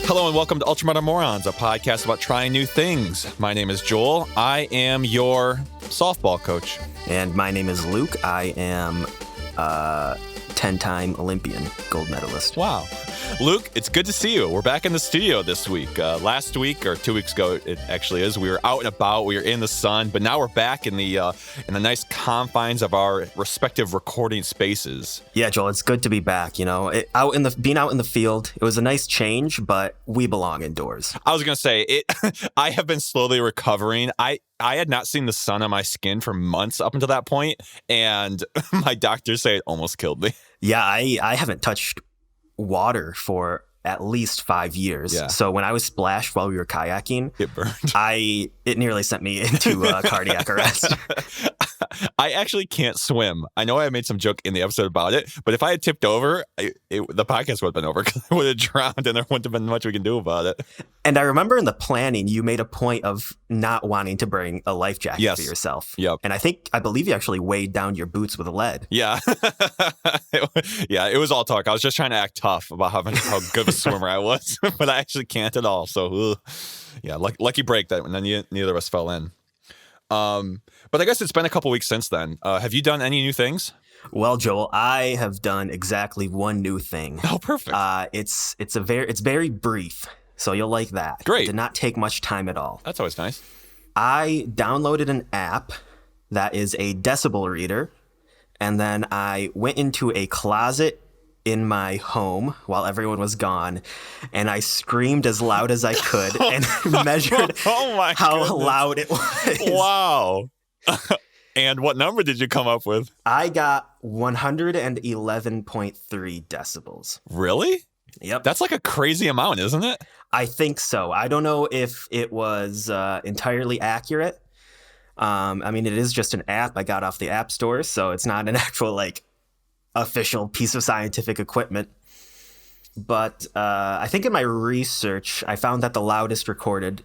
Hello and welcome to Ultramodern Morons, a podcast about trying new things. My name is Joel. I am your softball coach. And my name is Luke. I am a 10-time Olympian gold medalist. Wow. Luke, it's good to see you. We're back in the studio this week. Last week, or 2 weeks ago, it actually is, we were out and about, we were in the sun, but now we're back in the nice confines of our respective recording spaces. Yeah, Joel, it's good to be back. You know, being out in the field, it was a nice change, but we belong indoors. I was going to say, I have been slowly recovering. I had not seen the sun on my skin for months up until that point, and my doctors say it almost killed me. Yeah, I haven't touched water for at least 5 years. Yeah. So when I was splashed while we were kayaking, It burned. it nearly sent me into cardiac arrest. I actually can't swim. I know I made some joke in the episode about it, but if I had tipped over, the podcast would have been over because I would have drowned and there wouldn't have been much we can do about it. And I remember in the planning, you made a point of not wanting to bring a life jacket for yourself. Yep. And I believe you actually weighed down your boots with lead. Yeah. It was all talk. I was just trying to act tough about how good of a swimmer I was, but I actually can't at all. So, yeah, lucky break that neither of us fell in. But I guess it's been a couple weeks since then. Have you done any new things? Well, Joel, I have done exactly one new thing. Oh, perfect. It's very brief, so you'll like that. Great. It did not take much time at all. That's always nice. I downloaded an app that is a decibel reader, and then I went into a closet in my home while everyone was gone, and I screamed as loud as I could and measured how loud it was. Wow. And what number did you come up with? I got 111.3 decibels. Really? Yep. That's like a crazy amount, isn't it? I think so. I don't know if it was entirely accurate. I mean, it is just an app I got off the App Store, so it's not an actual, official piece of scientific equipment. But I think in my research, I found that the loudest recorded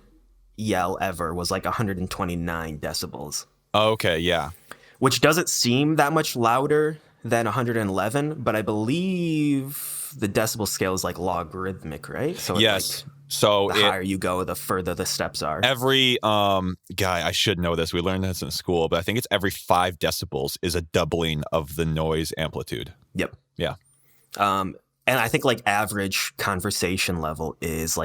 yell ever was 129 decibels. Okay, yeah. Which doesn't seem that much louder than 111, but I believe the decibel scale is logarithmic, right? So yes. So the higher you go, the further the steps are. Every guy, I should know this. We learned this in school, but I think it's every 5 decibels is a doubling of the noise amplitude. Yep. Yeah. And I think average conversation level is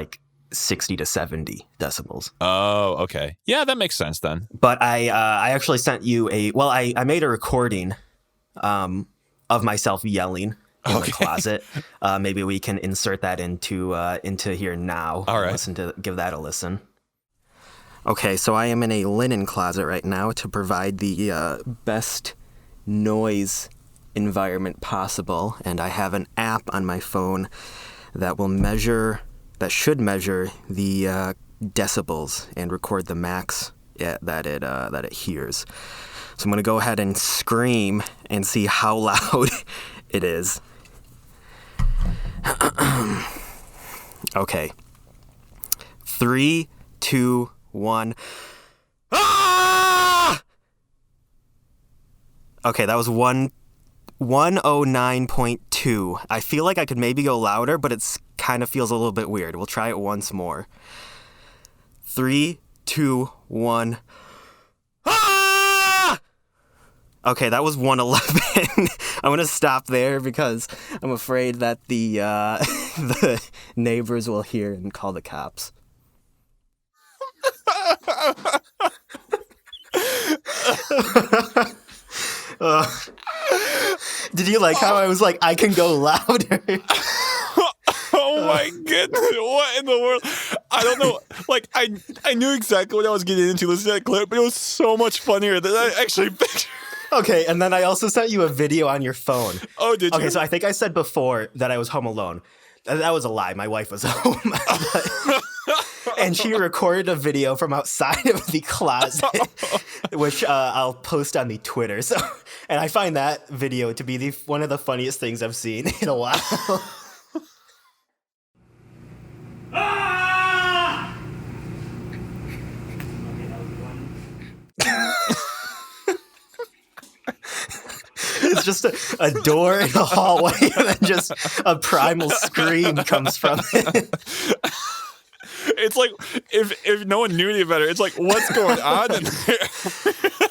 60 to 70 decibels. Oh, okay. Yeah, that makes sense then. But I actually sent you I made a recording of myself yelling in the closet. Maybe we can insert that into here now. All right. Give that a listen. Okay, so I am in a linen closet right now to provide the best noise environment possible, and I have an app on my phone that should measure the decibels and record the max that it hears. So I'm gonna go ahead and scream and see how loud it is. Okay. 3, 2, 1. Ah! Okay, that was 109.2. I feel like I could maybe go louder, but it's kind of feels a little bit weird. We'll try it once more. 3, 2, 1. Ah! Okay, that was 111. I'm going to stop there because I'm afraid that the the neighbors will hear and call the cops. Did you like how I was I can go louder? Oh my goodness, what in the world? I don't know. I knew exactly what I was getting into listening to that clip, but it was so much funnier than I actually pictured. Okay, and then I also sent you a video on your phone. Oh, did you? Okay, so I think I said before that I was home alone. That was a lie. My wife was home. And she recorded a video from outside of the closet, which I'll post on the Twitter. And I find that video to be one of the funniest things I've seen in a while. Ah! It's just a door in a hallway, and then just a primal scream comes from it. It's like if no one knew any better, it's like, what's going on in there?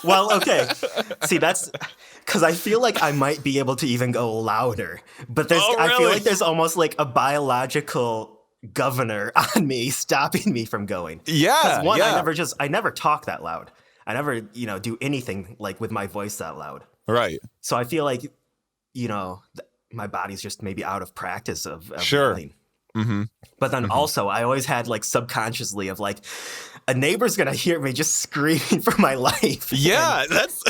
Well, okay. See, that's because I feel like I might be able to even go louder, but Oh, I feel really? like there's almost like a biological governor on me stopping me from going. Yeah, Because one, yeah. I never talk that loud. I never, do anything like with my voice that loud. Right. So I feel like, my body's just maybe out of practice of Sure. yelling. But then also, I always had like subconsciously of like, a neighbor's gonna hear me just screaming for my life. Yeah, that's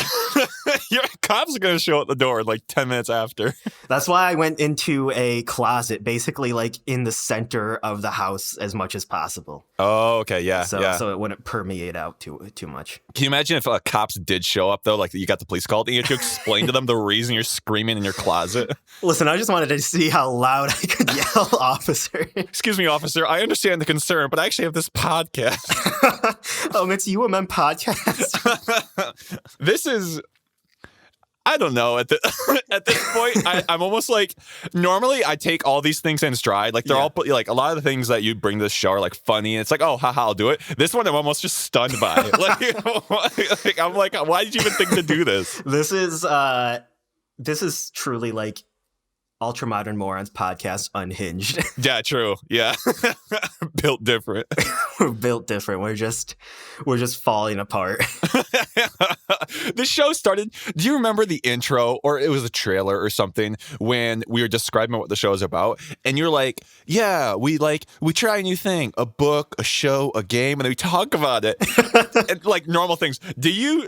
your cops are gonna show at the door like 10 minutes after. That's why I went into a closet, basically like in the center of the house as much as possible. Oh, okay, yeah, yeah. So it wouldn't permeate out too much. Can you imagine if cops did show up though? Like you got the police called and you had to explain to them the reason you're screaming in your closet. Listen, I just wanted to see how loud I could yell, officer. Excuse me, officer. I understand the concern, but I actually have this podcast. It's UMM podcast. This is, I don't know. At this point, I'm almost like, normally I take all these things in stride. Like they're all like a lot of the things that you bring to the show are like funny. And it's like, oh, haha, I'll do it. This one I'm almost just stunned by. Like I'm like, why did you even think to do this? This is truly like Ultramodern Morons podcast unhinged. Yeah, true. Yeah. Built different. We're built different. We're just falling apart. The show started. Do you remember the intro, or it was a trailer or something, when we were describing what the show is about? And you're like, yeah, we try a new thing, a book, a show, a game, and then we talk about it. And, like normal things. Do you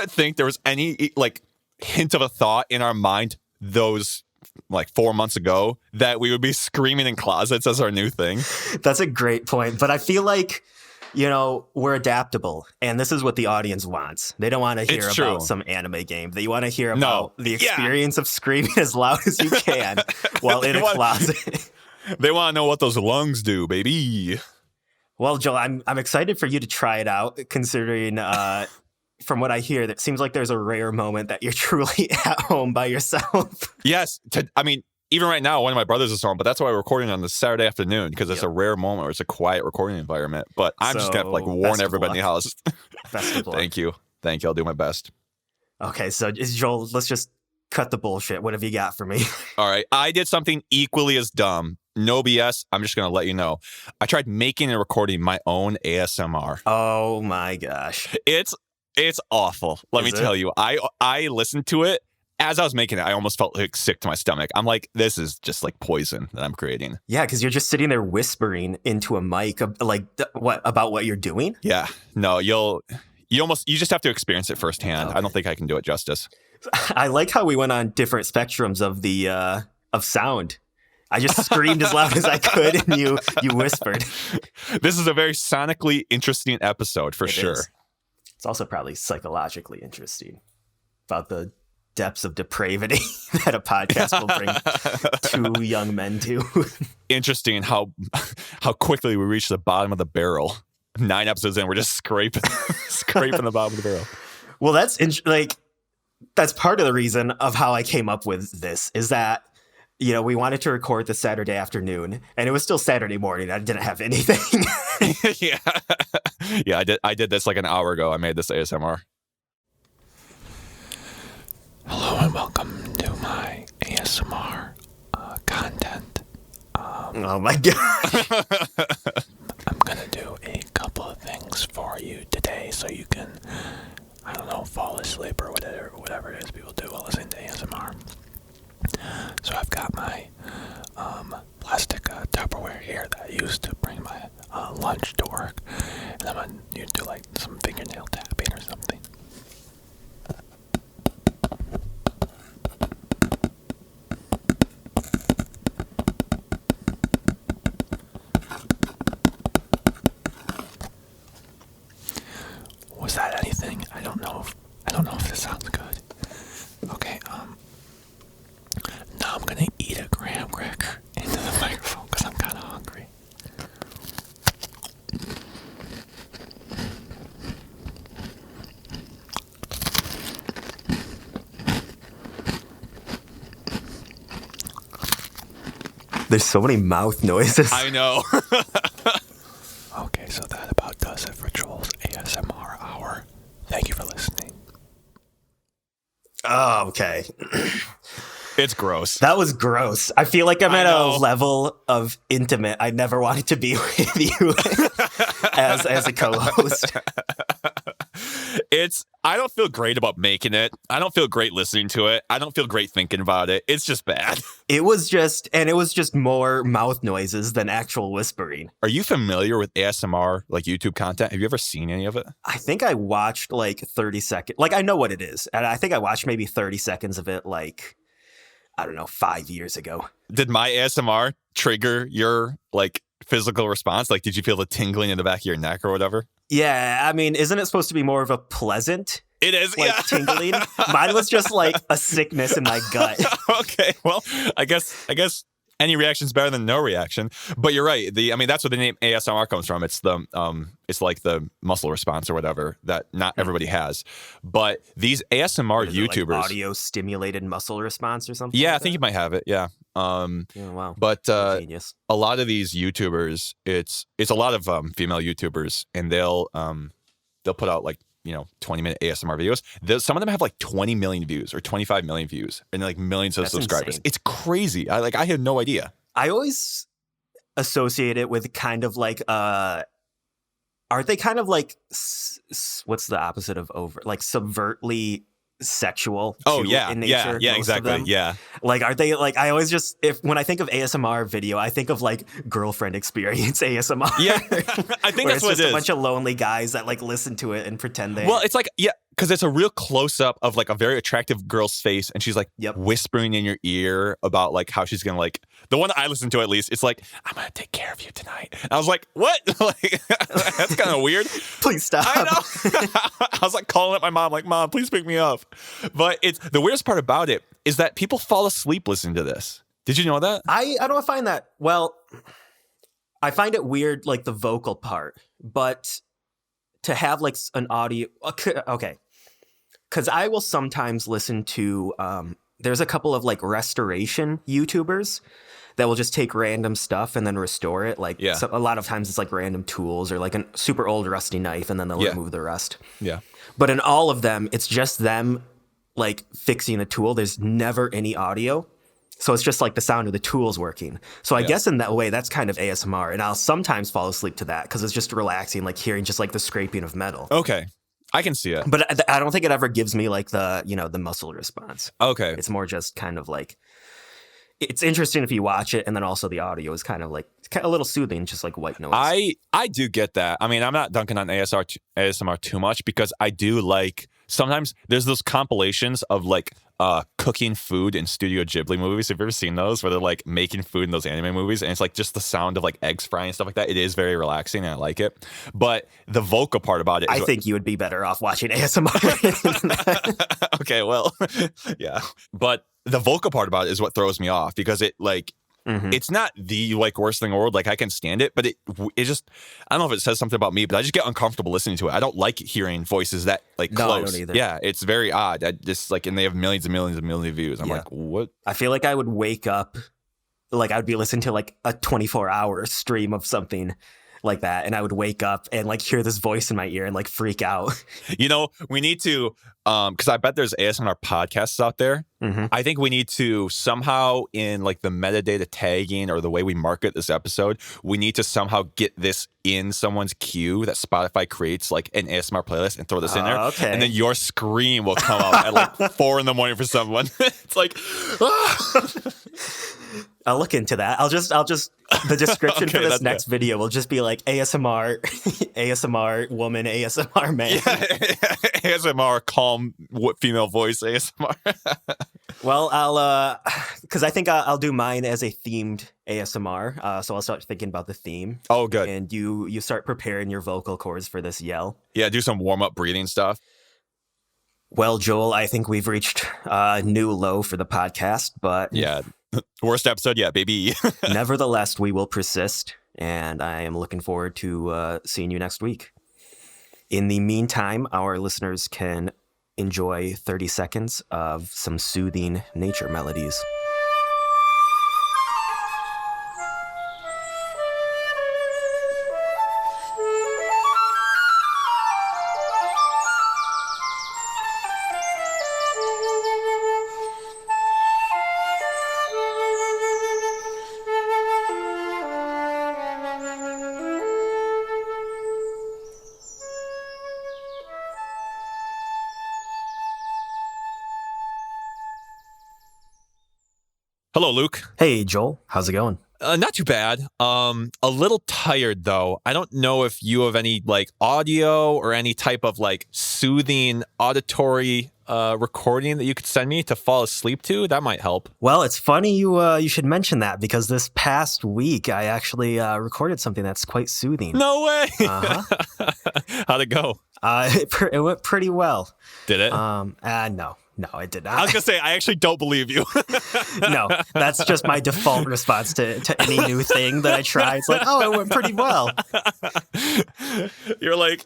think there was any like hint of a thought in our mind those like 4 months ago that we would be screaming in closets as our new thing? That's a great point. But I feel like, we're adaptable. And this is what the audience wants. They don't want to hear about some anime game. They want to hear about the experience of screaming as loud as you can while in a closet. They want to know what those lungs do, baby. Well, Joel, I'm excited for you to try it out, considering from what I hear, that seems like there's a rare moment that you're truly at home by yourself. Yes. Even right now, one of my brothers is home, but that's why we're recording on this Saturday afternoon, because it's a rare moment where it's a quiet recording environment. But I'm just going to like warn everybody in the house. Best of luck. Thank you. I'll do my best. Okay, so Joel, let's just cut the bullshit. What have you got for me? All right. I did something equally as dumb. No BS. I'm just going to let you know. I tried making and recording my own ASMR. Oh my gosh. It's awful. Let me tell you. I listened to it. As I was making it, I almost felt like sick to my stomach. I'm like, this is just like poison that I'm creating. Yeah, because you're just sitting there whispering into a mic, about what you're doing? Yeah. No, you just have to experience it firsthand. Okay. I don't think I can do it justice. I like how we went on different spectrums of the of sound. I just screamed as loud as I could, and you whispered. This is a very sonically interesting episode for sure. Is. It's also probably psychologically interesting about the depths of depravity that a podcast will bring two young men to. Interesting how quickly we reach the bottom of the barrel. 9 episodes in, we're just scraping the bottom of the barrel. Well, that's part of the reason of how I came up with this, is that we wanted to record this Saturday afternoon, and it was still Saturday morning. I didn't have anything. Yeah. I did this like an hour ago. I made this ASMR. Hello and welcome to my ASMR content. Oh my god! I'm gonna do a couple of things for you today, so you can, I don't know, fall asleep or whatever it is people do while listening to ASMR. So I've got my plastic Tupperware here that I used to bring my lunch to work, and I'm gonna do like some fingernail tapping or something. Was that anything? I don't know if this sounds good. Okay, now I'm gonna eat a graham cracker into the microphone because I'm kind of hungry. There's so many mouth noises. I know. Okay. Oh, okay. It's gross. That was gross. I feel like I'm I at know. a level of intimate I never wanted to be with you as a co-host. I don't feel great about making it. I don't feel great listening to it. I don't feel great thinking about it. It's just bad. It was just more mouth noises than actual whispering. Are you familiar with ASMR, like YouTube content? Have you ever seen any of it? I think I watched like 30 seconds. Like, I know what it is. And I think I watched maybe 30 seconds of it, like, I don't know, 5 years ago. Did my ASMR trigger your like physical response? Like, did you feel the tingling in the back of your neck or whatever? Yeah, I mean, isn't it supposed to be more of a pleasant, It is, like, yeah. tingling? Mine was just like a sickness in my gut. Okay, well, I guess any reaction's better than no reaction. But you're right. That's where the name ASMR comes from. It's it's like the muscle response or whatever that not everybody has. But these ASMR Is it YouTubers, like audio stimulated muscle response or something? yeah, like I think you might have it. Yeah. Oh, wow. But Genius. a lot of these YouTubers, it's a lot of female YouTubers, and they'll put out like 20-minute ASMR videos. Some of them have like 20 million views or 25 million views and like millions of That's subscribers. insane. It's crazy. I had no idea. I always associate it with kind of like aren't they kind of like what's the opposite of over, like subvertly sexual Oh too, yeah, in nature? yeah, most of exactly, them? yeah. Like, are they like, I always just, when I think of ASMR video, I think of like girlfriend experience ASMR. Yeah, I think where that's it's what just it is. a bunch of lonely guys that like listen to it and pretend they. Well, it's like, yeah, because it's a real close up of like a very attractive girl's face, and she's like whispering in your ear about like how she's gonna, like, the one that I listen to at least, it's like, I'm gonna take care of you tonight. And I was like, what? Like, that's kind of weird. Please stop. I know. I was like calling up my mom, like, Mom, please pick me up. But it's the weirdest part about it is that people fall asleep listening to this. Did you know that? I don't find that, well, I find it weird, like the vocal part, but to have like an audio, okay. Because I will sometimes listen to, there's a couple of like restoration YouTubers that will just take random stuff and then restore it. Like, so a lot of times it's like random tools or like a super old rusty knife, and then they'll remove the rust. Yeah. But in all of them, it's just them like fixing a tool. There's never any audio. So it's just like the sound of the tools working. So I guess in that way, that's kind of ASMR. And I'll sometimes fall asleep to that because it's just relaxing, like hearing just like the scraping of metal. Okay. I can see it. But I don't think it ever gives me like the, the muscle response. Okay. It's more just kind of like, it's interesting if you watch it, and then also the audio is kind of like, it's kind of a little soothing, just like white noise. I do get that. I mean, I'm not dunking on ASMR too much because I do like, sometimes there's those compilations of like cooking food in Studio Ghibli movies. Have you ever seen those where they're like making food in those anime movies, and it's like just the sound of like eggs frying and stuff like that? It is very relaxing and I like it. But the vocal part about it is I think you would be better off watching ASMR. Okay, well, yeah. But the vocal part about it is what throws me off because it like, it's not the like worst thing in the world. Like I can stand it, but it just, I don't know if it says something about me, but I just get uncomfortable listening to it. I don't like hearing voices that like close. No, I don't either. Yeah, it's very odd. I just like, and they have millions and millions and millions of views. I'm like, what? I feel like I would wake up, like I would be listening to like a 24-hour stream of something like that, and I would wake up and like hear this voice in my ear and like freak out. We need to, because I bet there's ASMR podcasts out there. I think we need to somehow, in like the metadata tagging or the way we market this episode, we need to somehow get this in someone's queue that Spotify creates, like an ASMR playlist, and throw this in there. Okay. And then your scream will come out at like 4 a.m. for someone. It's like, I'll look into that. I'll just the description for Okay, this next video will just be like ASMR, ASMR woman, ASMR man. ASMR calm female voice ASMR. Well, I'll because I think I'll do mine as a themed ASMR. So I'll start thinking about the theme. Oh, good. And you start preparing your vocal cords for this yell. Yeah, do some warm up breathing stuff. Well, Joel, I think we've reached a new low for the podcast, but Yeah. Worst episode yet, baby. nevertheless, we will persist, and I am looking forward to seeing you next week. In the meantime, our listeners can enjoy 30 seconds of some soothing nature melodies. Hello, Luke. Hey, Joel. How's it going? Not too bad. A little tired though. I don't know if you have any like audio or any type of like soothing auditory recording that you could send me to fall asleep to. That might help. Well, it's funny you should mention that because this past week I actually recorded something that's quite soothing. No way. Uh-huh. How'd it go? It went pretty well. Did it? No, it did I not. was gonna say I actually don't believe you. No, that's just my default response to any new thing that I try. It's like, oh, it went pretty well. You're like,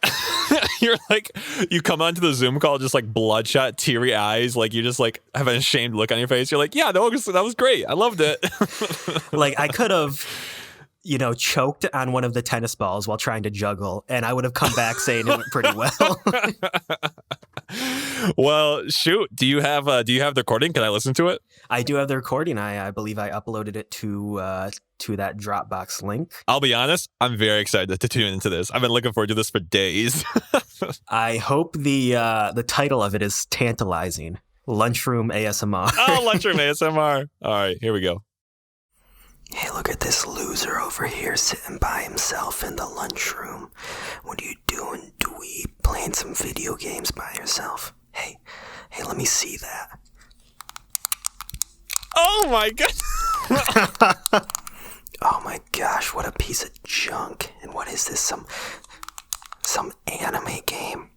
you come onto the Zoom call just like bloodshot, teary eyes, like you just like have an ashamed look on your face. You're like, yeah, that was great. I loved it. Like I could have, choked on one of the tennis balls while trying to juggle, and I would have come back saying it went pretty well. Well, shoot. Do you have the recording? Can I listen to it? I do have the recording. I believe I uploaded it to that Dropbox link. I'll be honest. I'm very excited to tune into this. I've been looking forward to this for days. I hope the title of it is tantalizing. Lunchroom ASMR. Oh, Lunchroom ASMR. All right, here we go. Hey, look at this loser over here sitting by himself in the lunchroom. What are you doing, dweeb? Playing some video games by yourself? Hey, let me see that. Oh my god. Oh my gosh, what a piece of junk. And what is this, some anime game?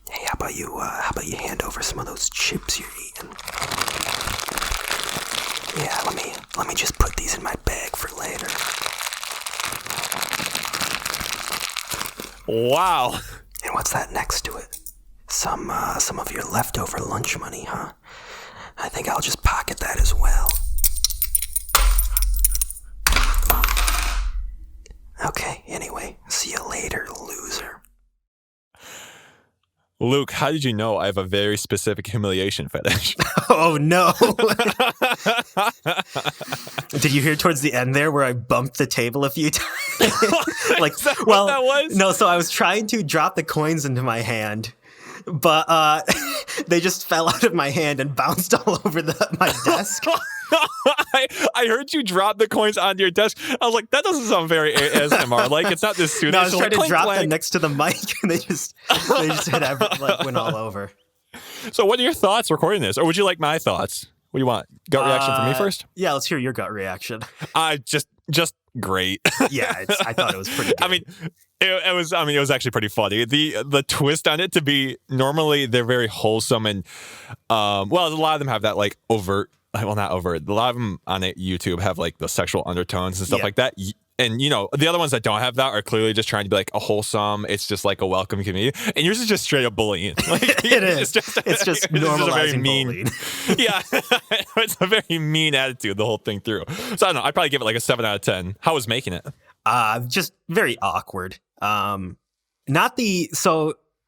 Hey, how about you hand over some of those chips you're eating? Yeah, let me just put these in my bag for later. Wow. And what's that next to it? Some of your leftover lunch money, huh? I think I'll just pocket that as well. Okay, anyway, see you later, loser. Luke, how did you know I have a very specific humiliation fetish? Oh, no. Did you hear towards the end there where I bumped the table a few times? Like, Is that what that was? No, so I was trying to drop the coins into my hand, but they just fell out of my hand and bounced all over my desk. I heard you drop the coins onto your desk. I was like, that doesn't sound very ASMR. Like, it's not this soothing. No, I was trying to clink, drop clank. them next to the mic, and they just went all over. So what are your thoughts recording this? Or would you like my thoughts? What do you want? Gut reaction from me first? Yeah, let's hear your gut reaction. Just great. Yeah, I thought it was pretty good. I mean, it was actually pretty funny. The twist on it to be normally they're very wholesome and a lot of them have that like overt. Well, not overt. A lot of them on YouTube have like the sexual undertones and stuff like that. And, the other ones that don't have that are clearly just trying to be like a wholesome, it's just like a welcome community. And yours is just straight up bullying. Like, it is. It's just normalizing bullying. Yeah. It's a very mean attitude the whole thing through. So I don't know. I'd probably give it like a 7 out of 10. How was making it? Just very awkward. So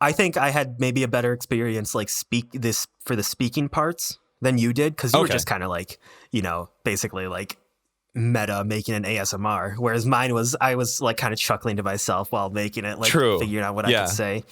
I think I had maybe a better experience like for the speaking parts than you did, because you were just kind of like, basically like meta making an ASMR, whereas mine was I was like kind of chuckling to myself while making it, like figuring out what I could say.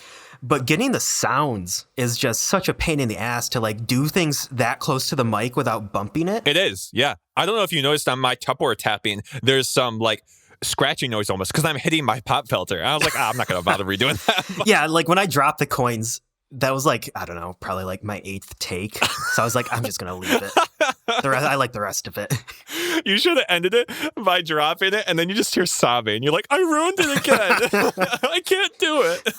But getting the sounds is just such a pain in the ass to like do things that close to the mic without bumping it. It is, yeah. I don't know if you noticed on my Tupperware tapping, there's some like scratching noise almost because I'm hitting my pop filter. And I was like, I'm not going to bother redoing that. Yeah, like when I dropped the coins, that was like, I don't know, probably like my 8th take. So I was like, I'm just going to leave it. I like the rest of it. You should have ended it by dropping it, and then you just hear sobbing. You're like, I ruined it again. I can't do it.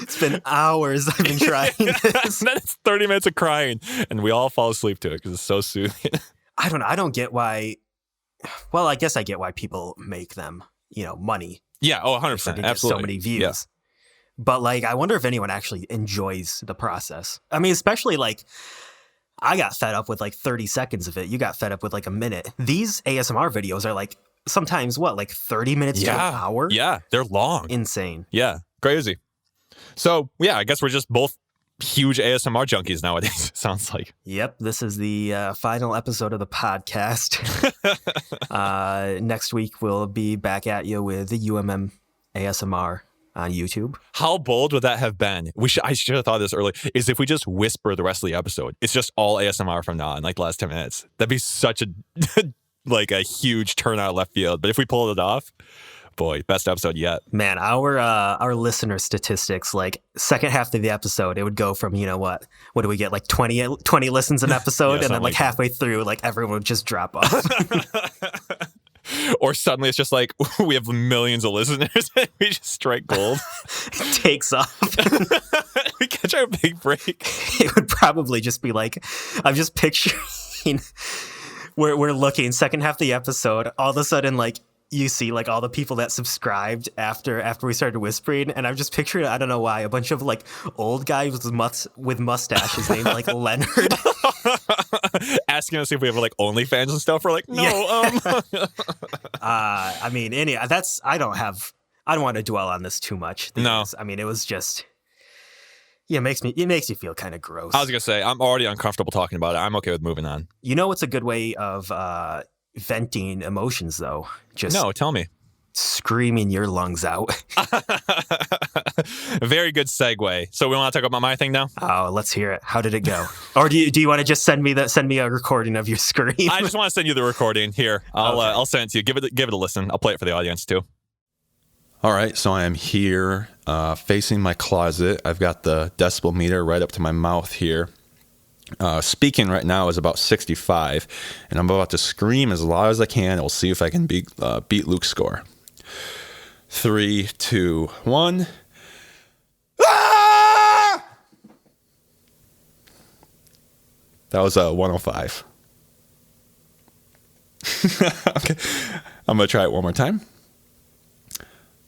It's been hours I've been trying this. And then it's 30 minutes of crying, and we all fall asleep to it because it's so soothing. I don't know. I don't get why. Well, I guess I get why people make them, money. Yeah, 100%. Absolutely. So many views. Yeah. But like, I wonder if anyone actually enjoys the process. I mean, especially like, I got fed up with like 30 seconds of it. You got fed up with like a minute. These ASMR videos are like sometimes like 30 minutes to an hour? Yeah, they're long. Insane. Yeah, crazy. So yeah, I guess we're just both huge ASMR junkies nowadays, sounds like. Yep, this is the final episode of the podcast. Next week, we'll be back at you with the UMM ASMR. on YouTube. How bold would that have been? I should have thought of this early. Is if we just whisper the rest of the episode, it's just all ASMR from now on, like the last 10 minutes. That'd be such a like a huge turnout left field. But if we pulled it off, boy, best episode yet. Man, our listener statistics, like second half of the episode, it would go from, what do we get, like 20 listens an episode, Yeah, and then like halfway through, like everyone would just drop off. Or suddenly it's just like we have millions of listeners and we just strike gold. It takes off. We catch our big break. It would probably just be like, I'm just picturing we're looking second half of the episode, all of a sudden like you see like all the people that subscribed after we started whispering, and I'm just picturing, I don't know why, a bunch of like old guys with mustaches named like Leonard. Asking us if we have like OnlyFans and stuff. We're like, no. Yeah. I mean, I don't want to dwell on this too much. No. I mean, it was just, it makes you feel kind of gross. I was gonna say, I'm already uncomfortable talking about it. I'm okay with moving on. You know what's a good way of venting emotions, though? Just No, tell me. screaming your lungs out. Very good segue. So we want to talk about my thing now? Oh, let's hear it. How did it go? Or do you want to just send me a recording of your scream? I just want to send you the recording. Here, I'll send it to you. Give it a listen. I'll play it for the audience too. All right, so I am here facing my closet. I've got the decibel meter right up to my mouth here. Speaking right now is about 65, and I'm about to scream as loud as I can. And we'll see if I can beat Luke's score. 3, 2, 1. Ah! That was 105. Okay, I'm gonna try it one more time.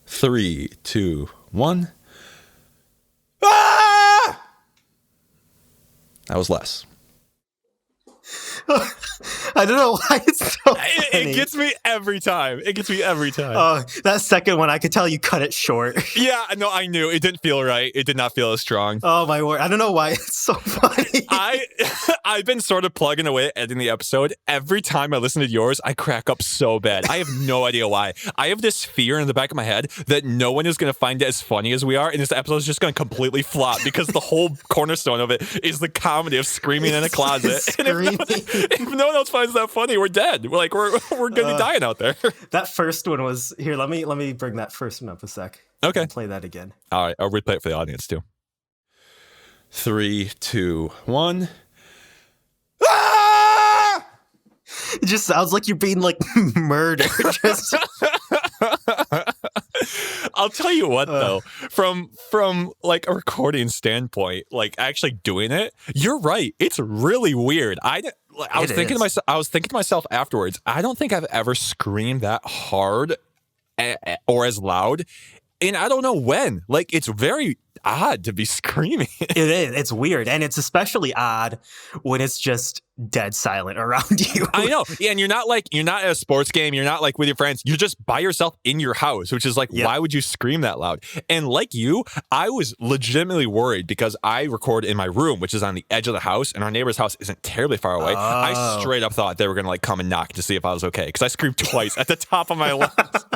3, 2, 1. Ah! That was less. I don't know why it's so funny. It gets me every time. Oh, that second one, I could tell you cut it short. Yeah, no, I knew. It didn't feel right. It did not feel as strong. Oh, my word. I don't know why it's so funny. I've been sort of plugging away at editing the episode. Every time I listen to yours, I crack up so bad. I have no idea why. I have this fear in the back of my head that no one is going to find it as funny as we are, and this episode is just going to completgoing to flop because the whole cornerstone of it is the comedy of screaming in a closet. And if no one else finds that funny, we're dead. We're going to be dying out there. That first one was here. Let me bring that first one up a sec. Okay. I'll play that again. All right. I'll replay it for the audience too. 3, 2, 1. Ah! It just sounds like you're being like murdered. Just... I'll tell you what though, from like a recording standpoint, like actually doing it, you're right. It's really weird. I was thinking to myself afterwards, I don't think I've ever screamed that hard or as loud. And I don't know when. Like, it's very odd to be screaming. It is. It's weird. And it's especially odd when it's just dead silent around you. I know. Yeah, and you're not at a sports game. You're not like with your friends. You're just by yourself in your house, which is like, Why would you scream that loud? And like you, I was legitimately worried because I record in my room, which is on the edge of the house, and our neighbor's house isn't terribly far away. Oh. I straight up thought they were going to like come and knock to see if I was okay because I screamed twice at the top of my lungs.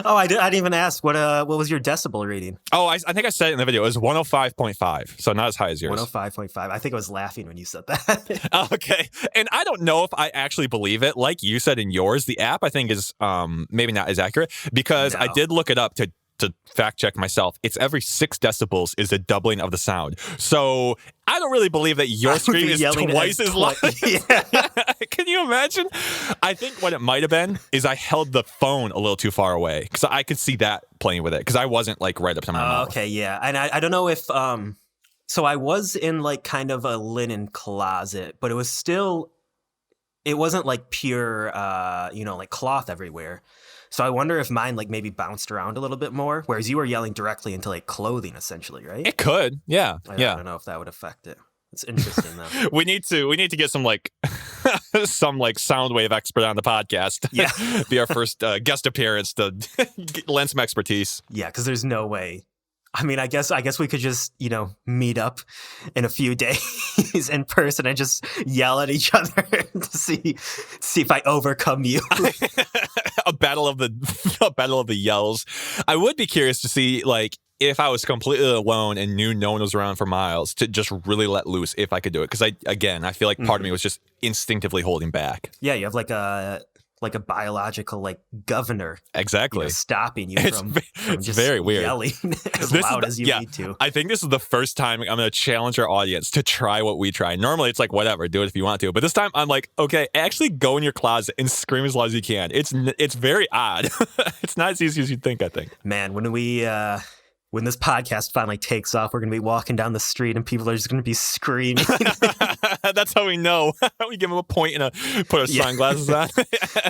Oh, I didn't even ask. What was your decibel reading? Oh, I think I said it in the video. It was 105.5, so not as high as yours. 105.5. I think I was laughing when you said that. Okay. And I don't know if I actually believe it. Like you said in yours, the app I think is maybe not as accurate because I did look it up to fact check myself. It's every 6 decibels is a doubling of the sound. So I don't really believe that your scream is twice as loud. Yeah. Can you imagine? I think what it might have been is I held the phone a little too far away because I could see that playing with it because I wasn't like right up to my mouth. Okay, yeah. And I don't know if so I was in like kind of a linen closet, but it wasn't like pure like cloth everywhere. So I wonder if mine like maybe bounced around a little bit more, whereas you were yelling directly into like clothing essentially, right? It could, yeah. I don't know if that would affect it. It's interesting though. we need to get some like some like sound wave expert on the podcast. Yeah. Be our first guest appearance to lend some expertise. Yeah, because there's no way. I mean, I guess we could just, meet up in a few days in person and just yell at each other to see if I overcome you. a battle of the yells. I would be curious to see, like, if I was completely alone and knew no one was around for miles, to just really let loose if I could do it. Because I feel like part of me was just instinctively holding back. Yeah, you have like a biological like governor, exactly, stopping you from just very weird yelling as loud as you need to. I think this is the first time I'm going to challenge our audience to try what we try. Normally, it's like whatever, do it if you want to. But this time, I'm like, okay, actually go in your closet and scream as loud as you can. It's very odd. It's not as easy as you'd think. I think, man, when this podcast finally takes off, we're going to be walking down the street and people are just going to be screaming. That's how we know. We give them a point and put our sunglasses on.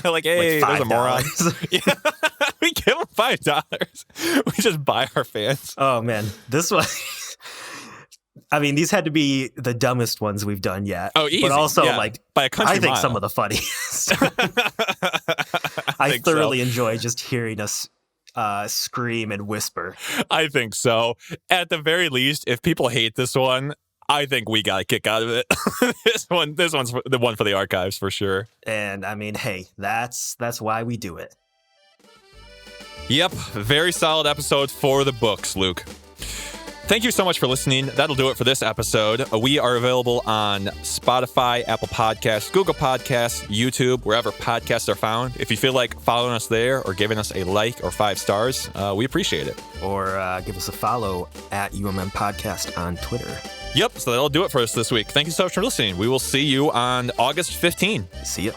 Like, hey, like there's a moron. We give them $5. We just buy our fans. Oh, man. This one. I mean, these had to be the dumbest ones we've done yet. Oh, easy. But also, by a country I think mile. some of the funniest. I thoroughly enjoy just hearing us scream and whisper. I think so. At the very least, if people hate this one, I think we got a kick out of it. This one's the one for the archives for sure. And I mean, hey, that's why we do it. Yep, very solid episode for the books, Luke. Thank you so much for listening. That'll do it for this episode. We are available on Spotify, Apple Podcasts, Google Podcasts, YouTube, wherever podcasts are found. If you feel like following us there or giving us a like or 5 stars, we appreciate it. Or give us a follow at UMM Podcast on Twitter. Yep, so that'll do it for us this week. Thank you so much for listening. We will see you on August 15. See ya.